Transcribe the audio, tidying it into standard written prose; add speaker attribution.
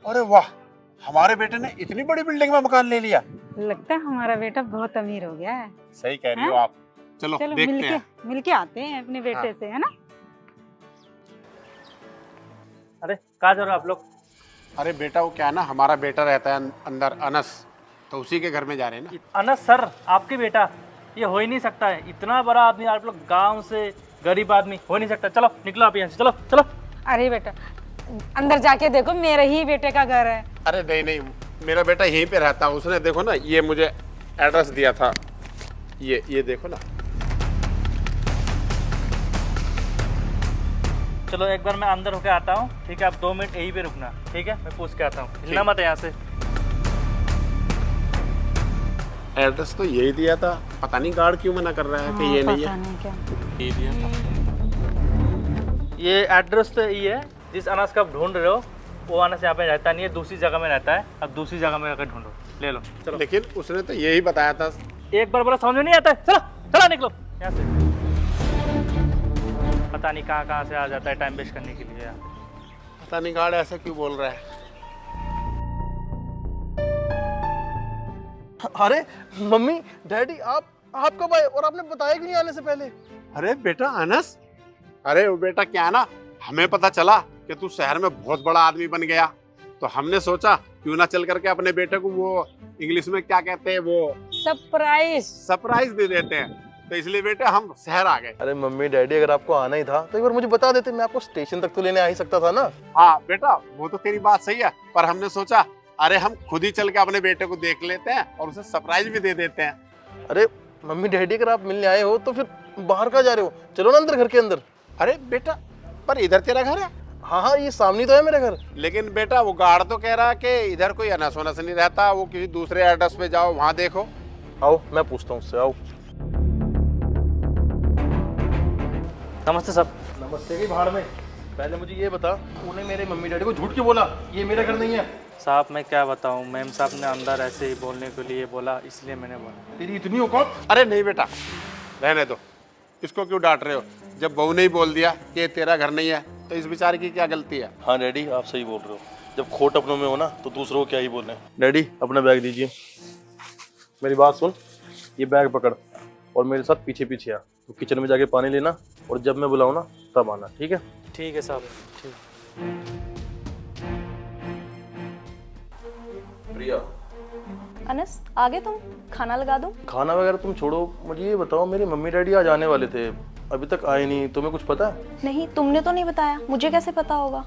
Speaker 1: अरे वाह, हमारे बेटे ने इतनी बड़ी बिल्डिंग में मकान ले लिया।
Speaker 2: लगता है हमारा बेटा बहुत अमीर हो गया है।
Speaker 1: सही कह रही हो आप। चलो देखते हैं।
Speaker 2: मिलके आते हैं अपने बेटे से, है ना।
Speaker 3: अरे कहाँ जा रहे हो आप लोग?
Speaker 1: अरे बेटा वो क्या है ना, हमारा बेटा रहता है अंदर अनस, तो उसी के घर में जा रहे हैं ना।
Speaker 3: अनस सर, आपके बेटा? ये हो ही नहीं सकता है, इतना बड़ा आदमी आप लोग, गांव से गरीब आदमी, हो नहीं सकता। चलो निकलो आप यहाँ से, चलो चलो।
Speaker 2: अरे बेटा अंदर जाके देखो, मेरे ही बेटे का घर है।
Speaker 1: अरे नहीं नहीं, मेरा बेटा यहीं पे रहता है। उसने देखो ना, ये मुझे एड्रेस दिया था, ये देखो ना।
Speaker 3: चलो एक बार मैं अंदर होके आता हूँ, ठीक है? आप 2 मिनट यहीं पे रुकना, ठीक है? मैं पूछ के आता हूँ, हिलना मत यहाँ से।
Speaker 1: एड्रेस तो यही दिया था, पता नहीं गार्ड क्यों मना कर रहा है कि ये नहीं है।
Speaker 2: नहीं क्या।
Speaker 3: ये दिया था। ये एड्रेस तो ये है, जिस अनाज का आप ढूंढ रहे हो वो अनाज यहाँ पे रहता नहीं है, दूसरी जगह में रहता है। अब दूसरी जगह में जाकर ढूंढो, ले लो चलो।
Speaker 1: लेकिन उसने तो यही बताया था।
Speaker 3: एक बार बोला समझ में नहीं आता है, चलो चलो निकलो यहाँ से। पता नहीं कहाँ से आ जाता है टाइम वेस्ट करने के लिए यहाँ पे।
Speaker 1: पता नहीं गार्ड ऐसा क्यों बोल रहा है।
Speaker 4: अरे मम्मी डैडी, आप कब आए और आपने बताया क्यों नहीं आने से पहले?
Speaker 1: अरे बेटा अनस, अरे वो बेटा क्या है ना, हमें पता चला कि तू शहर में बहुत बड़ा आदमी बन गया, तो हमने सोचा क्यों ना चल करके अपने बेटे को वो इंग्लिश में क्या कहते हैं, वो सरप्राइज दे देते हैं। तो इसलिए बेटे हम शहर आ गए।
Speaker 4: अरे मम्मी डैडी, अगर आपको आना ही था तो एक बार मुझे बता देते, मैं आपको स्टेशन तक तो लेने आ ही सकता था ना।
Speaker 1: हाँ बेटा, वो तो तेरी बात सही है, पर हमने सोचा अरे हम खुद ही चल के अपने बेटे को देख लेते हैं और उसे सरप्राइज भी दे देते हैं।
Speaker 4: अरे मम्मी डैडी, अगर आप मिलने आए हो तो फिर बाहर कहाँ जा रहे हो? चलो ना अंदर, घर के अंदर।
Speaker 1: अरे बेटा, पर इधर तेरा घर है?
Speaker 4: हाँ हाँ, ये सामने तो है मेरा घर।
Speaker 1: लेकिन बेटा वो गार्ड तो कह रहा है कि इधर कोई अनस वनस नहीं रहता, वो किसी दूसरे एड्रेस पे जाओ, वहाँ देखो।
Speaker 4: आओ मैं पूछता हूँ उससे, आओ।
Speaker 3: नमस्ते साहब।
Speaker 4: नमस्ते की भाड़ में, पहले मुझे ये बता, तूने मेरे मम्मी डैडी को झूठ क्यों बोला ये मेरा घर नहीं है?
Speaker 3: साहब मैं क्या बताऊं, मैम साहब ने अंदर ऐसे ही बोलने के लिए बोला, इसलिए मैंने बोला।
Speaker 4: तेरी इतनी औकात?
Speaker 1: अरे नहीं बेटा, रहने दो, इसको क्यों डांट रहे हो? जब बहू ने ही बोल दिया कि ये तेरा घर नहीं है, तो इस बेचारे की क्या गलती है?
Speaker 4: हाँ डैडी, आप सही बोल रहे हो। जब खोट अपनों में हो ना तो दूसरों को क्या ही बोलना है। डैडी अपना बैग दीजिए। मेरी बात सुन, ये बैग पकड़ और मेरे साथ पीछे पीछे आ। तो किचन में जाके पानी लेना और जब मैं बुलाऊँ ना तब आना, ठीक है?
Speaker 3: ठीक है साहब, ठीक।
Speaker 4: प्रिया,
Speaker 5: अनस आ गए तुम? खाना लगा दूं?
Speaker 4: खाना वगैरह तुम छोड़ो, मुझे ये बताओ, मेरे मम्मी डैडी आज आने वाले थे, अभी तक आए नहीं, तुम्हें कुछ पता है?
Speaker 5: नहीं, तुमने तो नहीं बताया, मुझे कैसे पता होगा?